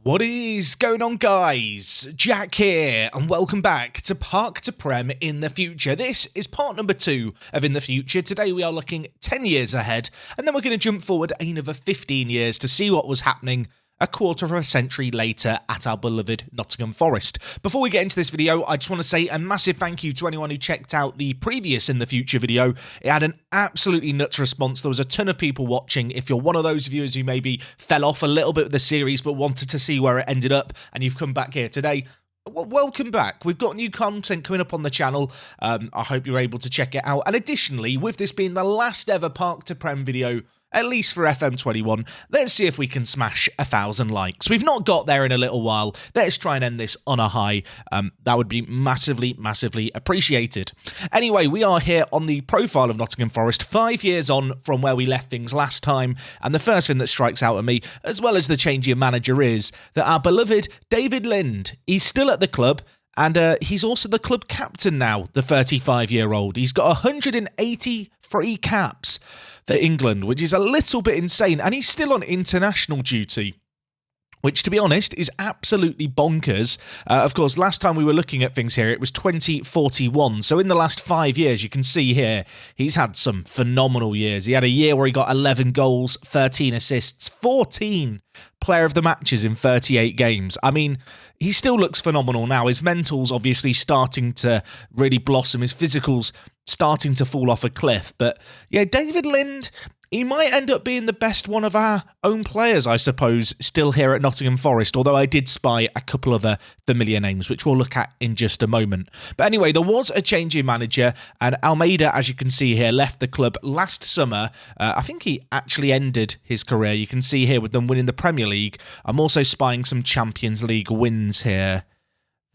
What is going on, guys? Jack here, and welcome back to Park to Prem in the future. This is part number 2 of In the Future. Today we are looking 10 years ahead, and then we're going to jump forward another 15 years to see what was happening a quarter of a century later at our beloved Nottingham Forest. Before we get into this video, I just want to say a massive thank you to anyone who checked out the previous In the Future video. It had an absolutely nuts response. There was a ton of people watching. If you're one of those viewers who maybe fell off a little bit with the series but wanted to see where it ended up, and you've come back here today, welcome back. We've got new content coming up on the channel. I hope you're able to check it out. And additionally, with this being the last ever Park to Prem video, at least for FM21, let's see if we can smash 1,000 likes. We've not got there in a little while. Let's try and end this on a high. That would be massively, massively appreciated. Anyway, we are here on the profile of Nottingham Forest, 5 years on from where we left things last time. And the first thing that strikes out at me, as well as the change in manager, is that our beloved David Lind, he's still at the club. And he's also the club captain now, the 35-year-old. He's got 183 caps for England, which is a little bit insane. And he's still on international duty, which, to be honest, is absolutely bonkers. Of course, last time we were looking at things here, it was 2041. So in the last 5 years, you can see here, he's had some phenomenal years. He had a year where he got 11 goals, 13 assists, 14 player of the matches in 38 games. I mean, he still looks phenomenal now. His mental's obviously starting to really blossom. His physical's starting to fall off a cliff. But yeah, David Lind, he might end up being the best one of our own players, I suppose, still here at Nottingham Forest, although I did spy a couple of familiar names, which we'll look at in just a moment. But anyway, there was a change in manager, and Almeida, as you can see here, left the club last summer. I think he actually ended his career. You can see here with them winning the Premier League. I'm also spying some Champions League wins here.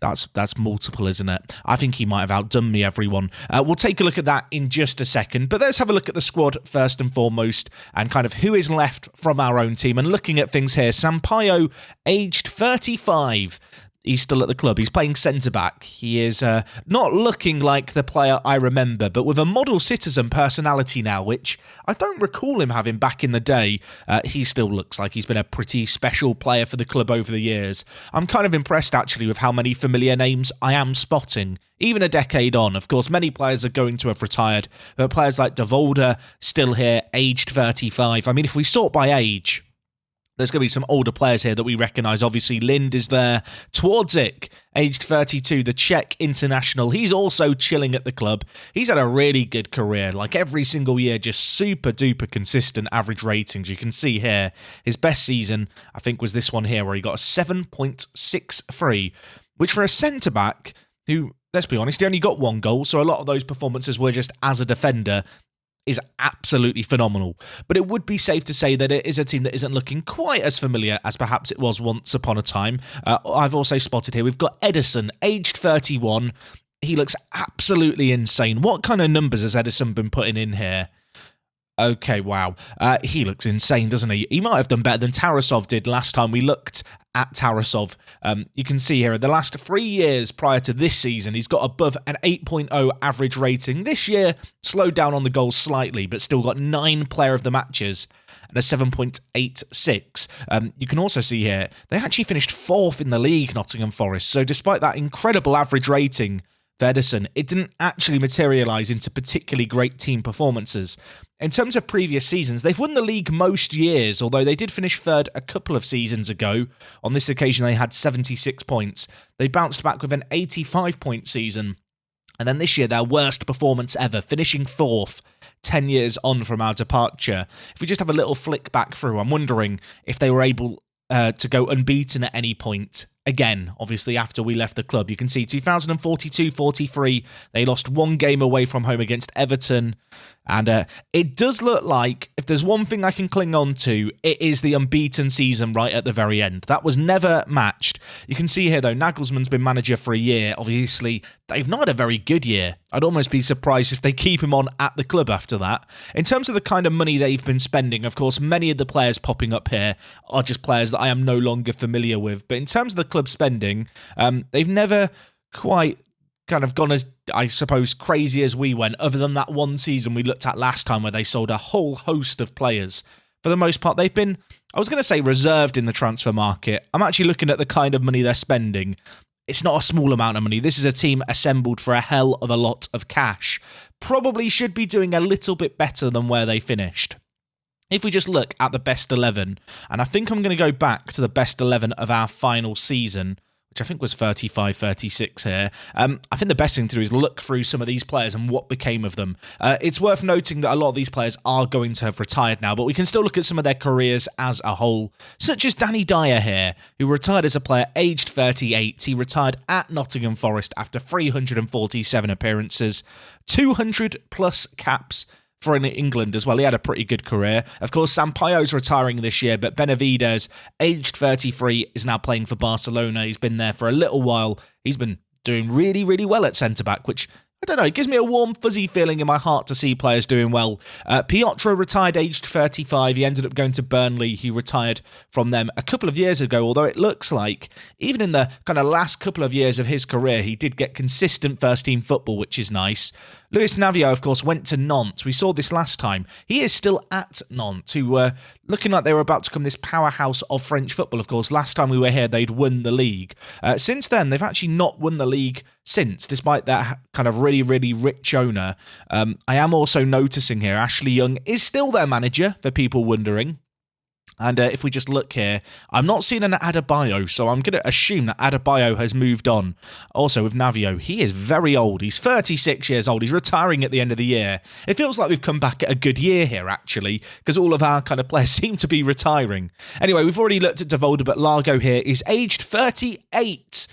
That's multiple, isn't it? I think he might have outdone me, everyone. We'll take a look at that in just a second, but let's have a look at the squad first and foremost, and kind of who is left from our own team. And looking at things here, Sampaio, aged 35. He's still at the club. He's playing centre-back. He is not looking like the player I remember, but with a model citizen personality now, which I don't recall him having back in the day. He still looks like he's been a pretty special player for the club over the years. I'm kind of impressed, actually, with how many familiar names I am spotting. Even a decade on, of course, many players are going to have retired, but players like De Volder, still here, aged 35. I mean, if we sort by age, there's going to be some older players here that we recognise. Obviously, Lind is there. Twardzik, aged 32, the Czech international. He's also chilling at the club. He's had a really good career. Like every single year, just super-duper consistent average ratings. You can see here, his best season, I think, was this one here, where he got a 7.63, which for a centre-back who, let's be honest, he only got 1 goal, so a lot of those performances were just as a defender, is absolutely phenomenal. But it would be safe to say that it is a team that isn't looking quite as familiar as perhaps it was once upon a time. I've also spotted here, we've got Ederson, aged 31. He looks absolutely insane. What kind of numbers has Ederson been putting in here? Okay, wow. He looks insane, doesn't he? He might have done better than Tarasov did last time we looked at Tarasov. You can see here, the last 3 years prior to this season, he's got above an 8.0 average rating. This year, slowed down on the goals slightly, but still got 9 player of the matches and a 7.86. You can also see here, they actually finished 4th in the league, Nottingham Forest. So despite that incredible average rating for Ederson, it didn't actually materialise into particularly great team performances. In terms of previous seasons, they've won the league most years, although they did finish 3rd a couple of seasons ago. On this occasion, they had 76 points. They bounced back with an 85-point season. And then this year, their worst performance ever, finishing 4th, 10 years on from our departure. If we just have a little flick back through, I'm wondering if they were able to go unbeaten at any point. Again, obviously, after we left the club. You can see 2042-43, they lost 1 game away from home against Everton. And it does look like, if there's one thing I can cling on to, it is the unbeaten season right at the very end. That was never matched. You can see here, though, Nagelsmann's been manager for a year. Obviously, they've not had a very good year. I'd almost be surprised if they keep him on at the club after that. In terms of the kind of money they've been spending, of course, many of the players popping up here are just players that I am no longer familiar with. But in terms of the club spending, they've never quite kind of gone as, I suppose, crazy as we went, other than that one season we looked at last time where they sold a whole host of players for the most part, they've been, I was going to say reserved in the transfer market. I'm actually looking at the kind of money they're spending. It's not a small amount of money. This is a team assembled for a hell of a lot of cash. Probably should be doing a little bit better than where they finished. If we just look at the best 11, and I think I'm going to go back to the best 11 of our final season, which I think was 35-36 here. I think the best thing to do is look through some of these players and what became of them. It's worth noting that a lot of these players are going to have retired now, but we can still look at some of their careers as a whole, such as Danny Dyer here, who retired as a player aged 38. He retired at Nottingham Forest after 347 appearances, 200 plus caps for England as well. He had a pretty good career. Of course, Sampaio's retiring this year, but Benavides, aged 33, is now playing for Barcelona. He's been there for a little while. He's been doing really, really well at centre-back, which, I don't know, it gives me a warm, fuzzy feeling in my heart to see players doing well. Piotr retired aged 35. He ended up going to Burnley. He retired from them a couple of years ago, although it looks like even in the kind of last couple of years of his career, he did get consistent first-team football, which is nice. Luis Navio, of course, went to Nantes. We saw this last time. He is still at Nantes, who were looking like they were about to become this powerhouse of French football. Of course, last time we were here, they'd won the league. Since then, they've actually not won the league since, despite that kind of really, really rich owner. I am also noticing here, Ashley Young is still their manager, for people wondering. And if we just look here, I'm not seeing an Adebayo, so I'm going to assume that Adebayo has moved on. Also, with Navio, he is very old. He's 36 years old. He's retiring at the end of the year. It feels like we've come back at a good year here, actually, because all of our kind of players seem to be retiring. Anyway, we've already looked at De Volder, but Largo here is aged 38.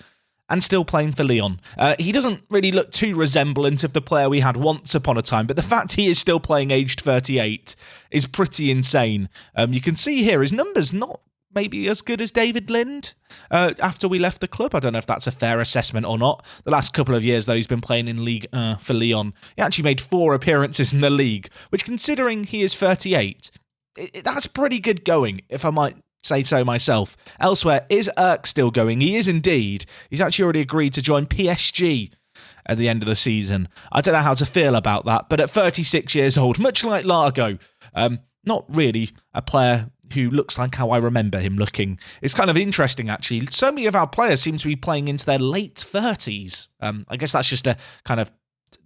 And still playing for Lyon. He doesn't really look too resemblant of the player we had once upon a time, but the fact he is still playing aged 38 is pretty insane. You can see here his numbers not maybe as good as David Lind after we left the club. I don't know if that's a fair assessment or not. The last couple of years, though, he's been playing in Ligue 1 for Lyon. He actually made 4 appearances in the league, which, considering he is 38, that's pretty good going, if I might say so myself. Elsewhere, is Erk still going? He is indeed. He's actually already agreed to join PSG at the end of the season. I don't know how to feel about that, but at 36 years old, much like Largo, not really a player who looks like how I remember him looking. It's kind of interesting, actually. So many of our players seem to be playing into their late 30s. I guess that's just a kind of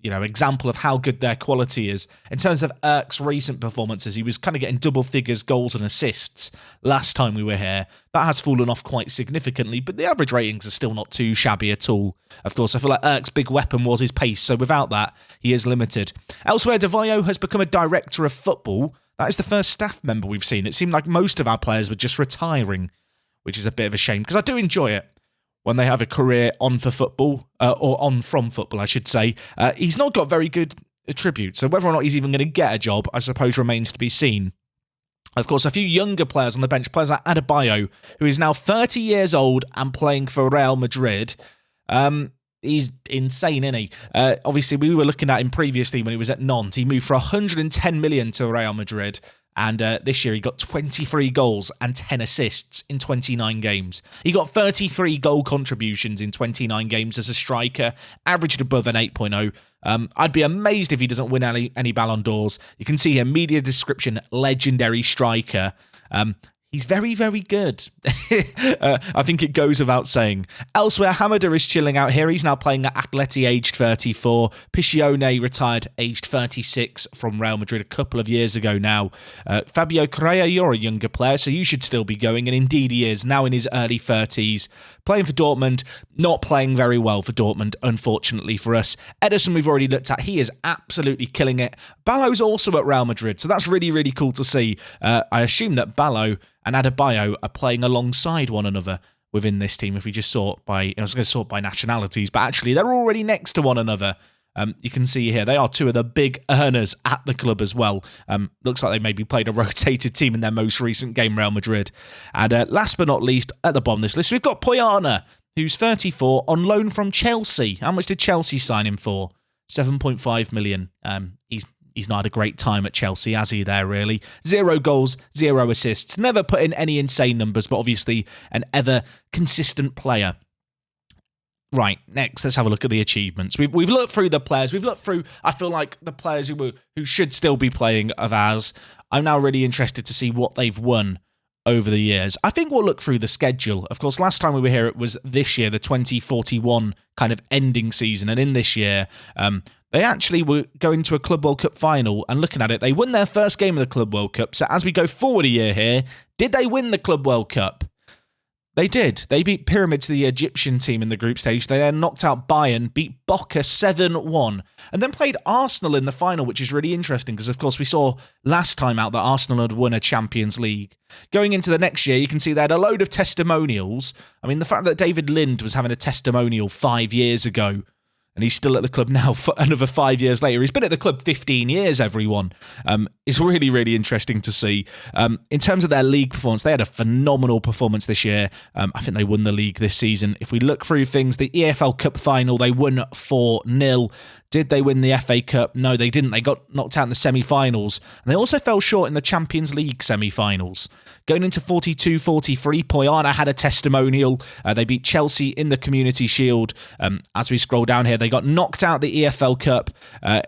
example of how good their quality is. In terms of Erk's recent performances, he was kind of getting double figures goals and assists last time we were here. That has fallen off quite significantly, but the average ratings are still not too shabby at all. Of course, I feel like Erk's big weapon was his pace, so without that, he is limited. Elsewhere, De Vaio has become a director of football. That is the first staff member we've seen. It seemed like most of our players were just retiring, which is a bit of a shame, because I do enjoy it when they have a career on for football, or on from football, I should say. He's not got very good attributes, so whether or not he's even going to get a job, I suppose, remains to be seen. Of course, a few younger players on the bench, players like Adebayo, who is now 30 years old and playing for Real Madrid. He's insane, isn't he? Obviously, we were looking at him previously when he was at Nantes. He moved for 110 million to Real Madrid. And this year he got 23 goals and 10 assists in 29 games. He got 33 goal contributions in 29 games as a striker, averaged above an 8.0. I'd be amazed if he doesn't win any Ballon d'Ors. You can see here, media description, legendary striker. He's very, very good. I think it goes without saying. Elsewhere, Hamada is chilling out here. He's now playing at Atleti, aged 34. Piscione retired, aged 36, from Real Madrid a couple of years ago now. Fabio Correa, you're a younger player, so you should still be going. And indeed he is, now in his early 30s. Playing for Dortmund, not playing very well for Dortmund, unfortunately for us. Ederson, we've already looked at. He is absolutely killing it. Ballo's also at Real Madrid, so that's really, really cool to see. I assume that Ballo and Adebayo are playing alongside one another within this team. If we just sort by, I was going to sort by nationalities, but actually they're already next to one another. You can see here, they are two of the big earners at the club as well. Looks like they maybe played a rotated team in their most recent game, Real Madrid. And last but not least, at the bottom of this list, we've got Poyana, who's 34, on loan from Chelsea. How much did Chelsea sign him for? 7.5 million. He's not had a great time at Chelsea, has he there, really? 0 goals, 0 assists. Never put in any insane numbers, but obviously an ever consistent player. Right, next, let's have a look at the achievements. We've looked through the players. We've looked through, I feel like, the players who should still be playing of ours. I'm now really interested to see what they've won over the years. I think we'll look through the schedule. Of course, last time we were here, it was this year, the 2041 kind of ending season. And in this year, they actually were going to a Club World Cup final, and looking at it, they won their first game of the Club World Cup. So as we go forward a year here, did they win the Club World Cup? They did. They beat Pyramids, the Egyptian team, in the group stage. They then knocked out Bayern, beat Boca 7-1, and then played Arsenal in the final, which is really interesting because, of course, we saw last time out that Arsenal had won a Champions League. Going into the next year, you can see they had a load of testimonials. I mean, the fact that David Lind was having a testimonial 5 years ago, and he's still at the club now for another 5 years later. He's been at the club 15 years, everyone. It's really, really interesting to see. In terms of their league performance, they had a phenomenal performance this year. I think they won the league this season. If we look through things, the EFL Cup final, they won 4-0. Did they win the FA Cup? No, they didn't. They got knocked out in the semi-finals. And they also fell short in the Champions League semi-finals. Going into 42-43, Poyana had a testimonial. They beat Chelsea in the Community Shield. As we scroll down here, they got knocked out the EFL Cup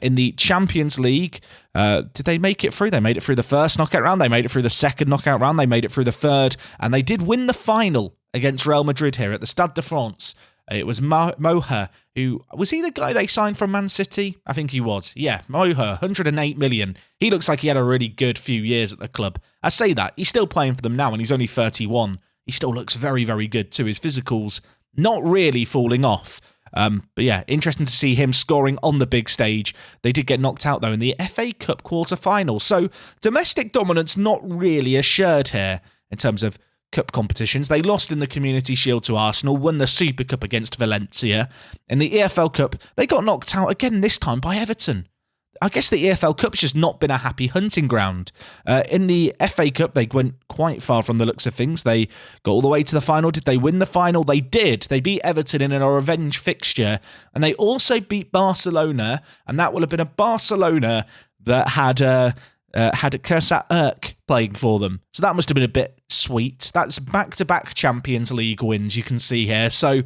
in the Champions League. Did they make it through? They made it through the first knockout round. They made it through the second knockout round. They made it through the third. And they did win the final against Real Madrid here at the Stade de France. It was Moha, who... Was he the guy they signed from Man City? I think he was. Yeah, Moha, 108 million. He looks like he had a really good few years at the club. I say that. He's still playing for them now, and he's only 31. He still looks very, very good too. His physical's not really falling off. But yeah, interesting to see him scoring on the big stage. They did get knocked out, though, in the FA Cup quarter-final. So domestic dominance not really assured here in terms of cup competitions. They lost in the Community Shield to Arsenal, won the Super Cup against Valencia. In the EFL Cup, they got knocked out again, this time by Everton. I guess the EFL Cup's just not been a happy hunting ground. In the FA Cup, they went quite far from the looks of things. They got all the way to the final. Did they win the final? They did. They beat Everton in a revenge fixture, and they also beat Barcelona, and that will have been a Barcelona that had Kursat Erk playing for them. So that must have been a bit sweet. That's back-to-back Champions League wins you can see here. So,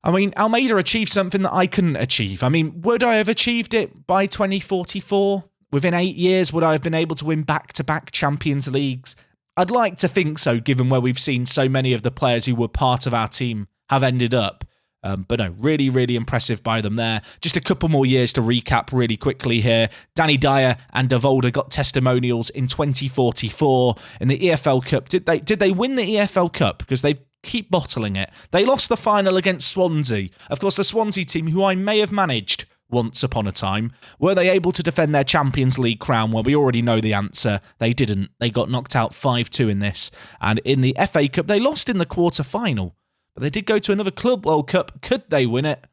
I mean, Almeida achieved something that I couldn't achieve. I mean, would I have achieved it by 2044? Within 8 years, would I have been able to win back-to-back Champions Leagues? I'd like to think so, given where we've seen so many of the players who were part of our team have ended up. But no, really, really impressive by them there. Just a couple more years to recap really quickly here. Danny Dyer and De Volder got testimonials in 2044 in the EFL Cup. Did they win the EFL Cup? Because they keep bottling it. They lost the final against Swansea. Of course, the Swansea team, who I may have managed once upon a time. Were they able to defend their Champions League crown? Well, we already know the answer. They didn't. They got knocked out 5-2 in this. And in the FA Cup, they lost in the quarter-final. But they did go to another Club World Cup. Could they win it?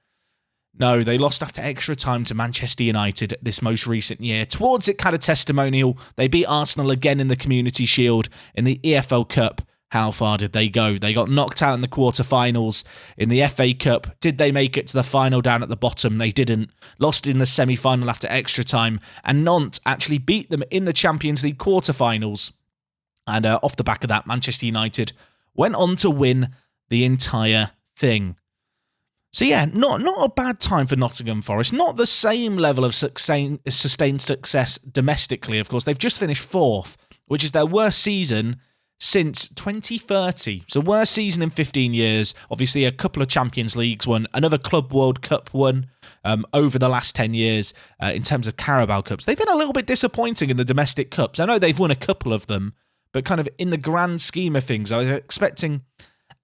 No, they lost after extra time to Manchester United this most recent year. Towards it, had a testimonial. They beat Arsenal again in the Community Shield. In the EFL Cup, how far did they go? They got knocked out in the quarterfinals. In the FA Cup, did they make it to the final down at the bottom? They didn't. Lost in the semi-final after extra time. And Nantes actually beat them in the Champions League quarterfinals. And off the back of that, Manchester United went on to win the entire thing. So yeah, not a bad time for Nottingham Forest. Not the same level of sustained success domestically, of course. They've just finished 4th, which is their worst season since 2030. So worst season in 15 years. Obviously, a couple of Champions Leagues won, another Club World Cup won over the last 10 years in terms of Carabao Cups. They've been a little bit disappointing in the domestic cups. I know they've won a couple of them, but kind of in the grand scheme of things, I was expecting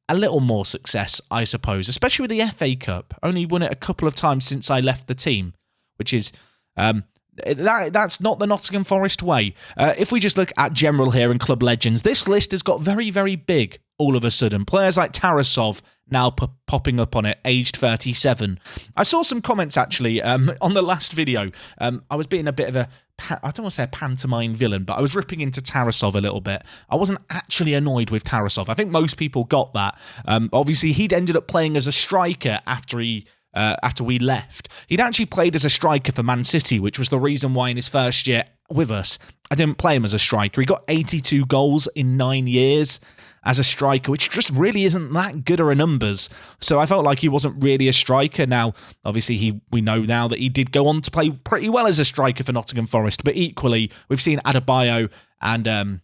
a little more success, I suppose, especially with the FA Cup. Only won it a couple of times since I left the team, which is that's not the Nottingham Forest way. If we just look at general here and club legends, this list has got very, very big all of a sudden. Players like Tarasov now popping up on it, aged 37. I saw some comments, actually, on the last video. I was being a bit of I don't want to say a pantomime villain, but I was ripping into Tarasov a little bit. I wasn't actually annoyed with Tarasov. I think most people got that. Obviously, he'd ended up playing as a striker after we left. He'd actually played as a striker for Man City, which was the reason why in his first year with us, I didn't play him as a striker. He got 82 goals in 9 years. as a striker, which just really isn't that good of a numbers. So I felt like he wasn't really a striker. Now, obviously, we know now that he did go on to play pretty well as a striker for Nottingham Forest, but equally, we've seen Adebayo and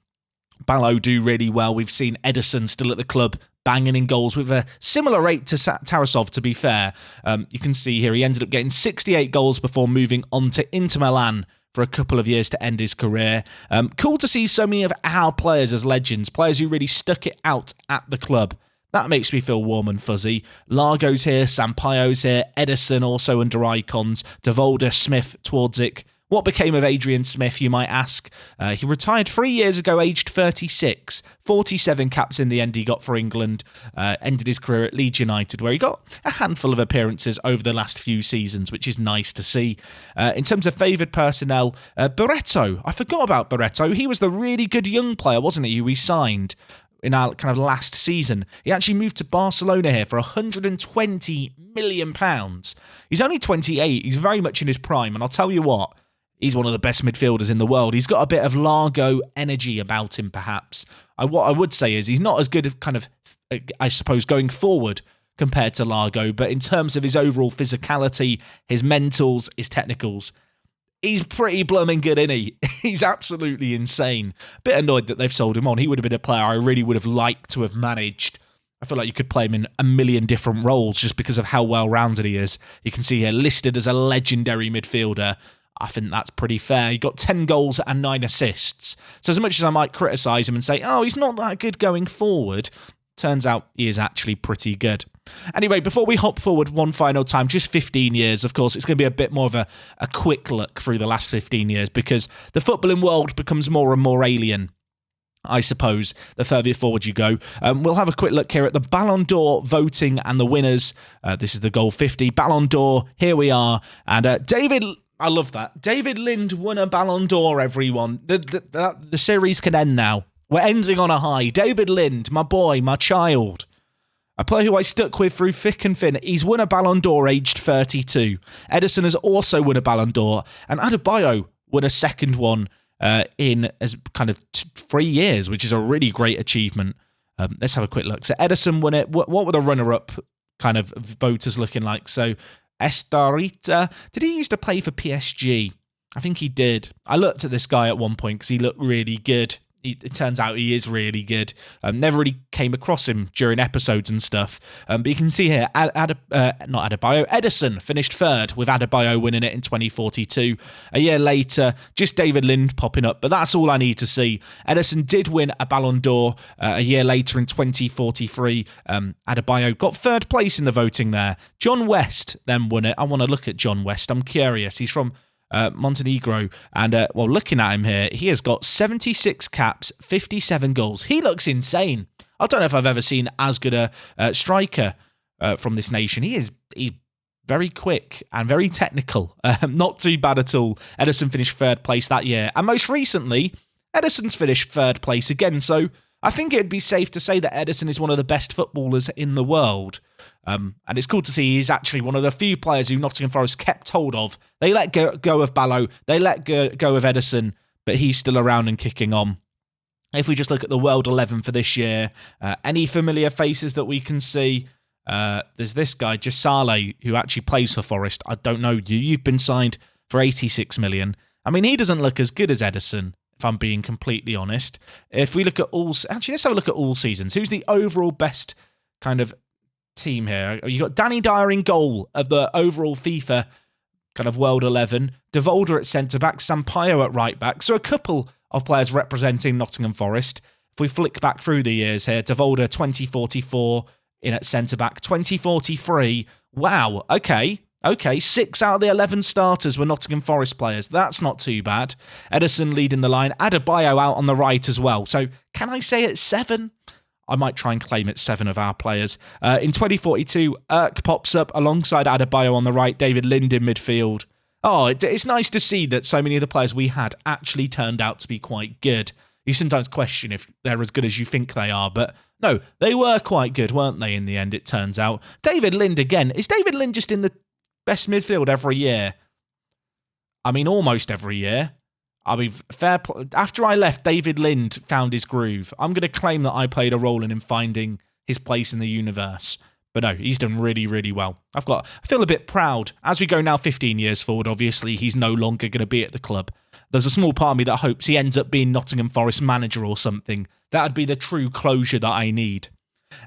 Ballo do really well. We've seen Ederson still at the club banging in goals with a similar rate to Tarasov, to be fair. You can see here he ended up getting 68 goals before moving on to Inter Milan for a couple of years to end his career. Cool to see so many of our players as legends, players who really stuck it out at the club. That makes me feel warm and fuzzy. Largo's here, Sampaio's here, Ederson also under icons, Devolder, Smith, Twardzik. What became of Adrian Smith, you might ask? He retired 3 years ago, aged 36. 47 caps in the end he got for England. Ended his career at Leeds United, where he got a handful of appearances over the last few seasons, which is nice to see. In terms of favoured personnel, Barreto. I forgot about Barreto. He was the really good young player, wasn't he, who we signed in our kind of last season. He actually moved to Barcelona here for £120 million. He's only 28. He's very much in his prime, and I'll tell you what, he's one of the best midfielders in the world. He's got a bit of Largo energy about him, perhaps. What I would say is he's not as good of kind of, I suppose, going forward compared to Largo, but in terms of his overall physicality, his mentals, his technicals, he's pretty blooming good, isn't he? He's absolutely insane. A bit annoyed that they've sold him on. He would have been a player I really would have liked to have managed. I feel like you could play him in a million different roles just because of how well-rounded he is. You can see here listed as a legendary midfielder. I think that's pretty fair. He got 10 goals and 9 assists. So as much as I might criticise him and say, oh, he's not that good going forward, turns out he is actually pretty good. Anyway, before we hop forward one final time, just 15 years, of course, it's going to be a bit more of a quick look through the last 15 years because the footballing world becomes more and more alien, I suppose, the further forward you go. We'll have a quick look here at the Ballon d'Or voting and the winners. This is the Goal 50. Ballon d'Or, here we are. And David... I love that. David Lind won a Ballon d'Or, everyone. The series can end now. We're ending on a high. David Lind, my boy, my child. A player who I stuck with through thick and thin. He's won a Ballon d'Or aged 32. Ederson has also won a Ballon d'Or. And Adebayo won a second one in as kind of 3 years, which is a really great achievement. Let's have a quick look. So Ederson won it. What were the runner-up kind of voters looking like? So Estarita. Did he used to play for PSG? I think he did. I looked at this guy at one point because he looked really good. It turns out he is really good. Never really came across him during episodes and stuff. But you can see here, not Adebayo, Ederson finished third with Adebayo winning it in 2042. A year later, just David Lind popping up. But that's all I need to see. Ederson did win a Ballon d'Or a year later in 2043. Adebayo got third place in the voting there. John West then won it. I want to look at John West. I'm curious. He's from Montenegro, and looking at him here, he has got 76 caps, 57 goals. He looks insane. I don't know if I've ever seen as good a striker from this nation. He's very quick and very technical. Not too bad at all. Ederson finished third place that year, and most recently, Ederson's finished third place again. So I think it'd be safe to say that Ederson is one of the best footballers in the world. And it's cool to see he's actually one of the few players who Nottingham Forest kept hold of. They let go of Ballo, they let go of Ederson, but he's still around and kicking on. If we just look at the World 11 for this year, any familiar faces that we can see? There's this guy, Jasale, who actually plays for Forest. I don't know you. You've been signed for 86 million. I mean, he doesn't look as good as Ederson, if I'm being completely honest. If we look at actually, let's have a look at all seasons. Who's the overall best kind of team here? You got Danny Dyer in goal of the overall FIFA kind of World 11, Devolder at centre-back, Sampaio at right-back. So a couple of players representing Nottingham Forest. If we flick back through the years here, Devolder 2044 in at centre-back, 2043. Wow, okay. 6 out of the 11 starters were Nottingham Forest players. That's not too bad. Ederson leading the line. Adebayo out on the right as well. So can I say it's 7? I might try and claim it's 7 of our players. In 2042, Erk pops up alongside Adebayo on the right, David Lind in midfield. Oh, it's nice to see that so many of the players we had actually turned out to be quite good. You sometimes question if they're as good as you think they are, but no, they were quite good, weren't they, in the end, it turns out. David Lind again. Is David Lind just in the best midfield every year? I mean, almost every year. I mean, after I left, David Lind found his groove. I'm going to claim that I played a role in him finding his place in the universe. But no, he's done really, really well. I feel a bit proud. As we go now 15 years forward, obviously, he's no longer going to be at the club. There's a small part of me that hopes he ends up being Nottingham Forest manager or something. That would be the true closure that I need.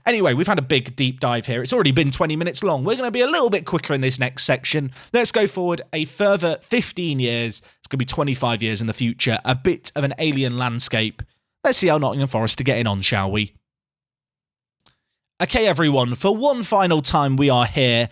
Anyway, we've had a big deep dive here. It's already been 20 minutes long. We're going to be a little bit quicker in this next section. Let's go forward a further 15 years. It's going to be 25 years in the future. A bit of an alien landscape. Let's see how Nottingham Forest are getting on, shall we? Okay, everyone, for one final time we are here.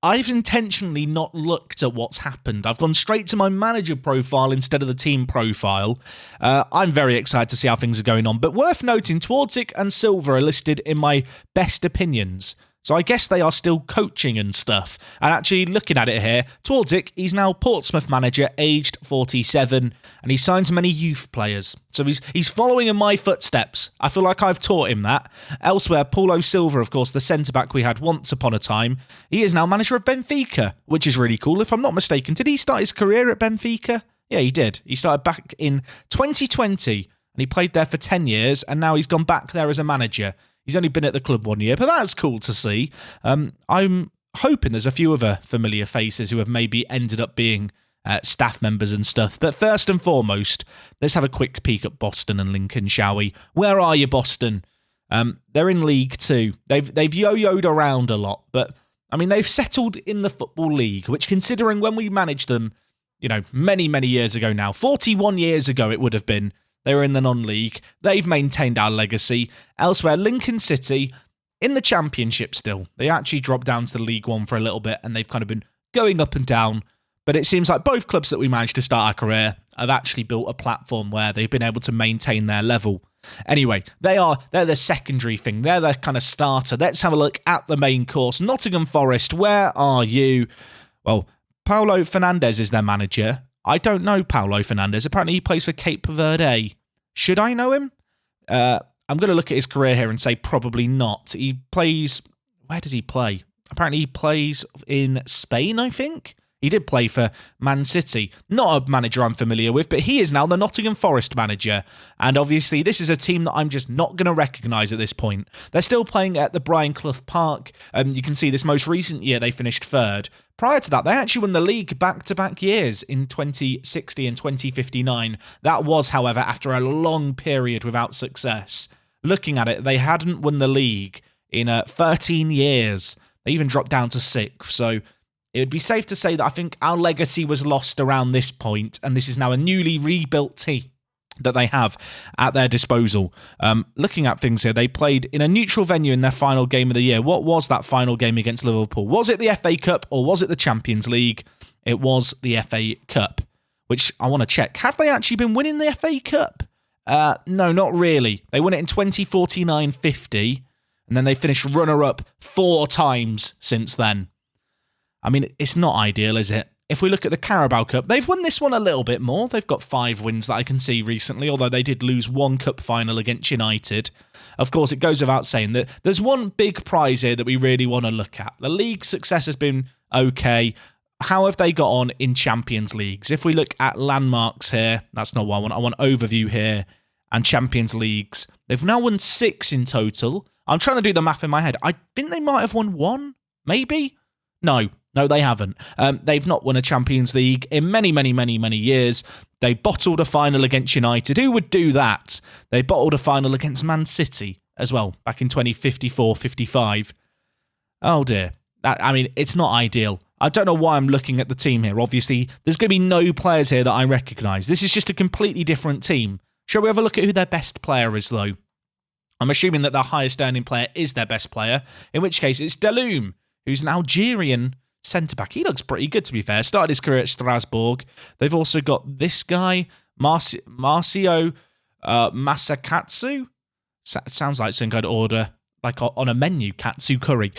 I've intentionally not looked at what's happened. I've gone straight to my manager profile instead of the team profile. I'm very excited to see how things are going on. But worth noting, Twardzik and Silva are listed in my best opinions. So I guess they are still coaching and stuff. And actually, looking at it here, Twardzik, he's now Portsmouth manager, aged 47, and he signs many youth players. So he's following in my footsteps. I feel like I've taught him that. Elsewhere, Paulo Silva, of course, the centre-back we had once upon a time, he is now manager of Benfica, which is really cool. If I'm not mistaken, did he start his career at Benfica? Yeah, he did. He started back in 2020, and he played there for 10 years, and now he's gone back there as a manager. He's only been at the club 1 year, but that's cool to see. I'm hoping there's a few other familiar faces who have maybe ended up being staff members and stuff. But first and foremost, let's have a quick peek at Boston and Lincoln, shall we? Where are you, Boston? They're in League Two. They've yo-yoed around a lot, but I mean, they've settled in the Football League, which, considering when we managed them, many, many years ago now, 41 years ago it would have been, they were in the non-league. They've maintained our legacy. Elsewhere, Lincoln City, in the Championship still. They actually dropped down to the League One for a little bit, and they've kind of been going up and down. But it seems like both clubs that we managed to start our career have actually built a platform where they've been able to maintain their level. Anyway, they're the secondary thing. They're the kind of starter. Let's have a look at the main course. Nottingham Forest, where are you? Well, Paulo Fernandes is their manager. I don't know Paulo Fernandes. Apparently he plays for Cape Verde. Should I know him? I'm going to look at his career here and say probably not. He plays... Where does he play? Apparently he plays in Spain, I think? He did play for Man City. Not a manager I'm familiar with, but he is now the Nottingham Forest manager. And obviously, this is a team that I'm just not going to recognise at this point. They're still playing at the Brian Clough Park. You can see this most recent year they finished third. Prior to that, they actually won the league back-to-back years in 2060 and 2059. That was, however, after a long period without success. Looking at it, they hadn't won the league in 13 years. They even dropped down to 6th, so it would be safe to say that I think our legacy was lost around this point, and this is now a newly rebuilt team that they have at their disposal. Looking at things here, they played in a neutral venue in their final game of the year. What was that final game against Liverpool? Was it the FA Cup or was it the Champions League? It was the FA Cup, which I want to check. Have they actually been winning the FA Cup? No, not really. They won it in 2049-50, and then they finished runner-up 4 times since then. I mean, it's not ideal, is it? If we look at the Carabao Cup, they've won this one a little bit more. They've got 5 wins that I can see recently, although they did lose 1 cup final against United. Of course, it goes without saying that there's one big prize here that we really want to look at. The league success has been okay. How have they got on in Champions Leagues? If we look at landmarks here, that's not what I want. I want overview here and Champions Leagues. They've now won 6 in total. I'm trying to do the math in my head. I think they might have won 1, maybe? No, they haven't. They've not won a Champions League in many, many, many, many years. They bottled a final against United. Who would do that? They bottled a final against Man City as well, back in 2054-55. Oh dear. It's not ideal. I don't know why I'm looking at the team here. Obviously, there's going to be no players here that I recognise. This is just a completely different team. Shall we have a look at who their best player is, though? I'm assuming that their highest earning player is their best player, in which case it's Delhomme, who's an Algerian centre-back. He looks pretty good, to be fair. Started his career at Strasbourg. They've also got this guy, Marcio Masakatsu. Sounds like some kind of order, like on a menu, katsu curry.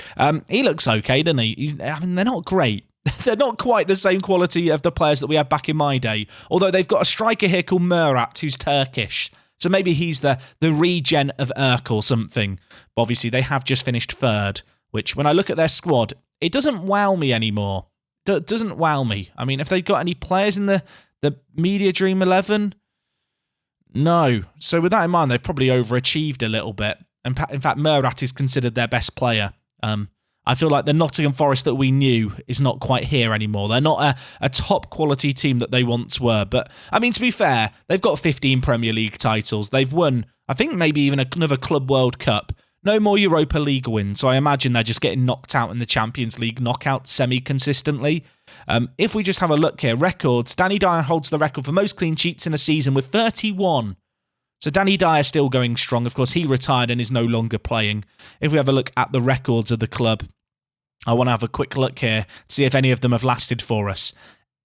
He looks okay, doesn't he? They're not great. They're not quite the same quality of the players that we had back in my day. Although they've got a striker here called Murat, who's Turkish. So maybe he's the regen of Urk or something. But obviously, they have just finished 3rd, which, when I look at their squad, it doesn't wow me anymore. Doesn't wow me. I mean, if they've got any players in the The Media Dream 11? No. So with that in mind, they've probably overachieved a little bit. In fact, Murat is considered their best player. I feel like the Nottingham Forest that we knew is not quite here anymore. They're not a top quality team that they once were. But, I mean, to be fair, they've got 15 Premier League titles. They've won, I think, maybe even another Club World Cup. No more Europa League wins, so I imagine they're just getting knocked out in the Champions League knockout semi-consistently. If we just have a look here, records, Danny Dyer holds the record for most clean sheets in a season with 31. So Danny Dyer still going strong. Of course, he retired and is no longer playing. If we have a look at the records of the club, I want to have a quick look here, see if any of them have lasted for us.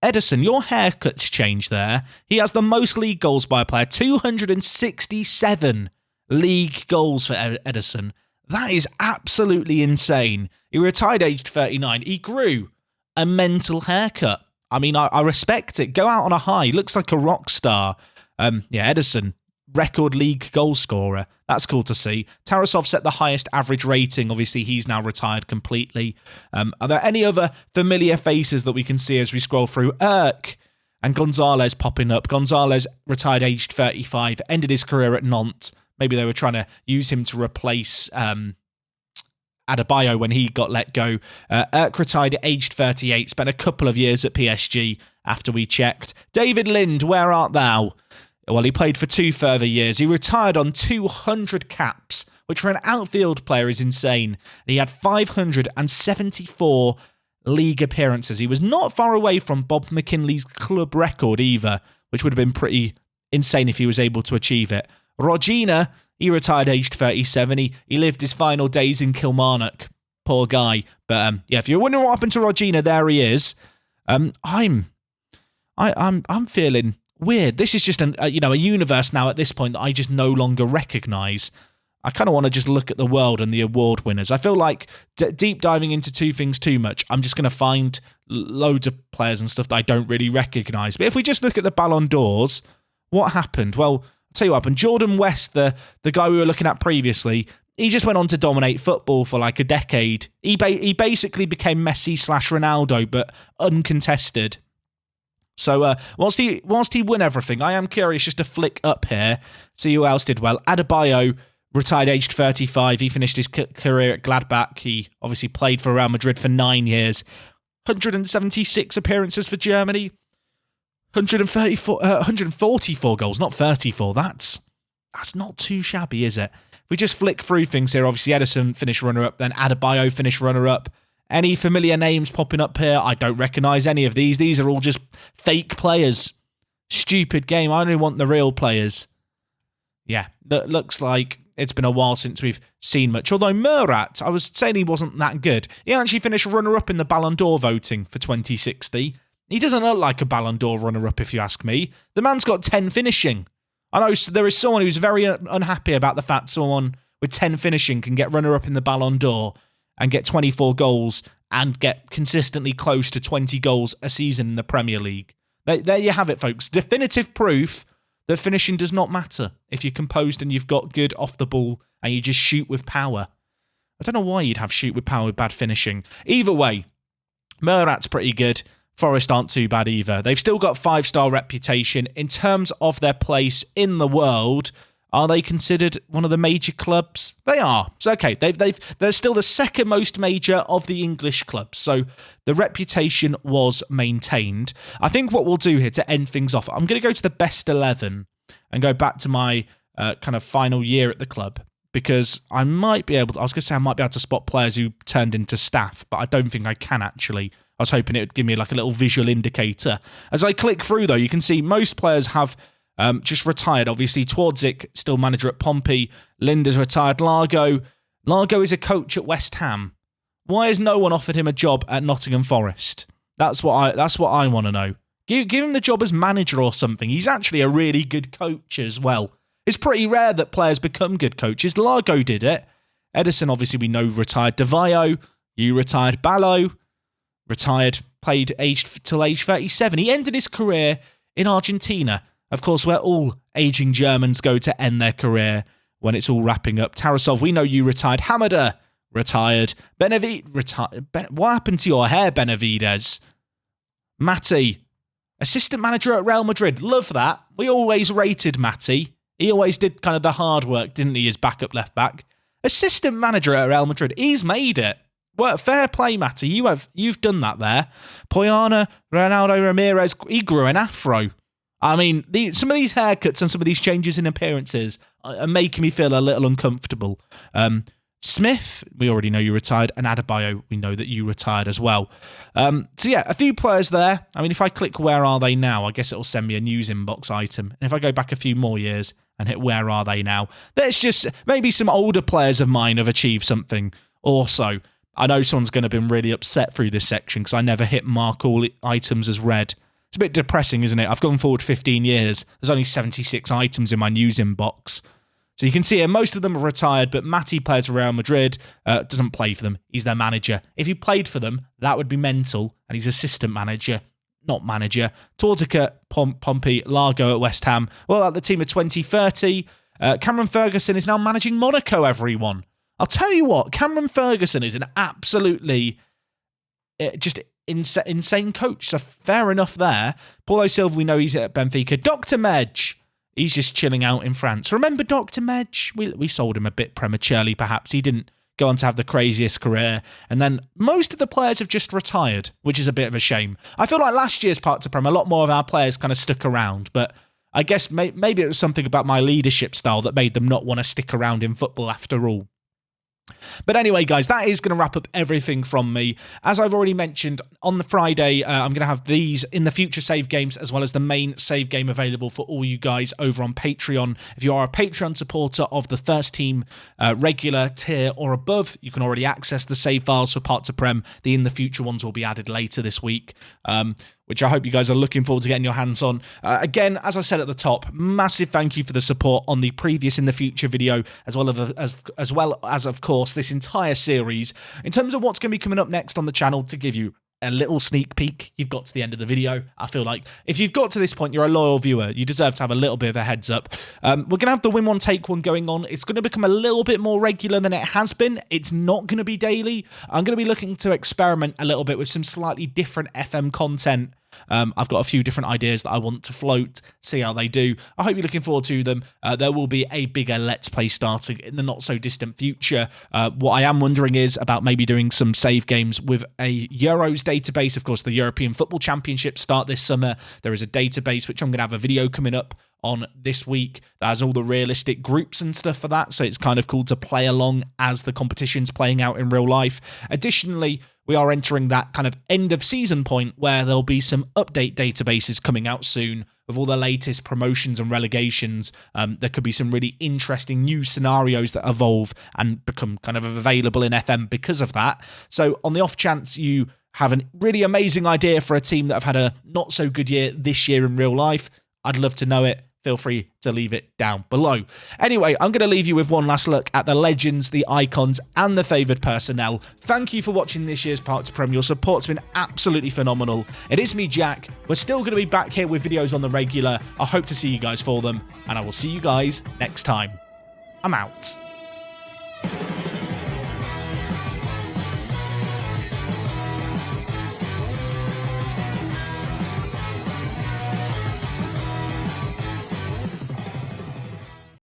Ederson, your haircut's changed there. He has the most league goals by a player, 267 league goals for Ederson. That is absolutely insane. He retired aged 39. He grew a mental haircut. I mean, I respect it. Go out on a high. He looks like a rock star. Ederson, record league goal scorer. That's cool to see. Tarasov set the highest average rating. Obviously, he's now retired completely. Are there any other familiar faces that we can see as we scroll through? Erk and Gonzalez popping up. Gonzalez retired aged 35, ended his career at Nantes. Maybe they were trying to use him to replace Adebayo when he got let go. Erk retired at aged 38, spent a couple of years at PSG after we checked. David Lind, where art thou? Well, he played for 2 further years. He retired on 200 caps, which for an outfield player is insane. And he had 574 league appearances. He was not far away from Bob McKinley's club record either, which would have been pretty insane if he was able to achieve it. Rogina, he retired aged 37. He lived his final days in Kilmarnock. Poor guy. But if you're wondering what happened to Rogina, there he is. I'm feeling weird. This is just a universe now at this point that I just no longer recognise. I kind of want to just look at the world and the award winners. I feel like deep diving into two things too much. I'm just going to find loads of players and stuff that I don't really recognise. But if we just look at the Ballon d'Ors, what happened? Well, I'll tell you what happened. Jordan West, the guy we were looking at previously, he just went on to dominate football for like a decade. He basically became Messi / Ronaldo, but uncontested. So whilst he won everything, I am curious just to flick up here, see who else did well. Adebayo retired aged 35. He finished his career at Gladbach. He obviously played for Real Madrid for 9 years. 176 appearances for Germany. 144 goals, not 34. That's not too shabby, is it? If we just flick through things here, obviously Ederson finished runner-up, then Adebayo finished runner-up. Any familiar names popping up here? I don't recognise any of these. These are all just fake players. Stupid game. I only want the real players. Yeah, that looks like it's been a while since we've seen much. Although Murat, I was saying he wasn't that good. He actually finished runner-up in the Ballon d'Or voting for 2060. He doesn't look like a Ballon d'Or runner-up, if you ask me. The man's got 10 finishing. I know there is someone who's very unhappy about the fact someone with 10 finishing can get runner-up in the Ballon d'Or and get 24 goals and get consistently close to 20 goals a season in the Premier League. There you have it, folks. Definitive proof that finishing does not matter if you're composed and you've got good off the ball and you just shoot with power. I don't know why you'd have shoot with power with bad finishing. Either way, Murat's pretty good. Forest aren't too bad either. They've still got 5-star reputation. In terms of their place in the world, are they considered one of the major clubs? They are. So, okay, they're still the second most major of the English clubs. So the reputation was maintained. I think what we'll do here to end things off, I'm going to go to the best 11 and go back to my kind of final year at the club, because I might be able to spot players who turned into staff, but I don't think I can actually. I was hoping it would give me like a little visual indicator. As I click through, though, you can see most players have just retired. Obviously, Twardzik, still manager at Pompey. Linda's retired. Largo is a coach at West Ham. Why has no one offered him a job at Nottingham Forest? That's what I want to know. Give him the job as manager or something. He's actually a really good coach as well. It's pretty rare that players become good coaches. Largo did it. Ederson, obviously, we know, retired. De Vaio, you retired. Ballo, retired, played till age 37. He ended his career in Argentina, of course, where all aging Germans go to end their career when it's all wrapping up. Tarasov, we know you retired. Hamada, retired. Benavides, retired. What happened to your hair, Benavides? Matty, Assistant manager at Real Madrid. Love that. We always rated Matty. He always did kind of the hard work, didn't he, as backup left back? Assistant manager at Real Madrid. He's made it. Well, fair play, Matty. You've done that there. Poyana, Ronaldo Ramirez, he grew an afro. I mean, some of these haircuts and some of these changes in appearances are making me feel a little uncomfortable. Smith, we already know you retired, and Adebayo, we know that you retired as well. So yeah, a few players there. I mean, if I click where are they now, I guess it'll send me a news inbox item. And if I go back a few more years and hit where are they now, let's just, maybe some older players of mine have achieved something also. I know someone's going to be really upset through this section because I never hit mark all items as read. It's a bit depressing, isn't it? I've gone forward 15 years. There's only 76 items in my news inbox. So you can see here, most of them are retired, but Matty plays for Real Madrid, doesn't play for them. He's their manager. If he played for them, that would be mental, and he's assistant manager, not manager. Tortica, Pompey, Largo at West Ham. Well, at the team of 2030, Cameron Ferguson is now managing Monaco, everyone. I'll tell you what, Cameron Ferguson is an absolutely just insane coach, so fair enough there. Paulo Silva, we know he's at Benfica. Dr. Medj. He's just chilling out in France. Remember Dr. Medj? We sold him a bit prematurely, perhaps. He didn't go on to have the craziest career. And then most of the players have just retired, which is a bit of a shame. I feel like last year's Park to Prem, a lot more of our players kind of stuck around. But I guess maybe it was something about my leadership style that made them not want to stick around in football after all. But anyway, guys, that is going to wrap up everything from me. As I've already mentioned, on the Friday, I'm going to have these in the future save games as well as the main save game available for all you guys over on Patreon. If you are a Patreon supporter of the First Team regular tier or above, you can already access the save files for Park to Prem. The in the future ones will be added later this week, which I hope you guys are looking forward to getting your hands on. Again, as I said at the top, massive thank you for the support on the previous In the Future video, as well as of course, this entire series. In terms of what's going to be coming up next on the channel, to give you a little sneak peek, you've got to the end of the video. I feel like if you've got to this point, you're a loyal viewer. You deserve to have a little bit of a heads up. We're going to have the win one, take one going on. It's going to become a little bit more regular than it has been. It's not going to be daily. I'm going to be looking to experiment a little bit with some slightly different FM content. I've got a few different ideas that I want to float, see how they do. I hope you're looking forward to them. There will be a bigger Let's Play starting in the not-so-distant future. What I am wondering is about maybe doing some save games with a Euros database. Of course, the European Football Championships start this summer. There is a database, which I'm going to have a video coming up on this week that has all the realistic groups and stuff for that, so it's kind of cool to play along as the competition's playing out in real life. Additionally, we are entering that kind of end of season point where there'll be some update databases coming out soon with all the latest promotions and relegations. There could be some really interesting new scenarios that evolve and become kind of available in FM because of that. So on the off chance you have a really amazing idea for a team that have had a not so good year this year in real life, I'd love to know it. Feel free to leave it down below. Anyway, I'm going to leave you with one last look at the legends, the icons, and the favoured personnel. Thank you for watching this year's Park to Prem. Your support's been absolutely phenomenal. It is me, Jack. We're still going to be back here with videos on the regular. I hope to see you guys for them, and I will see you guys next time. I'm out.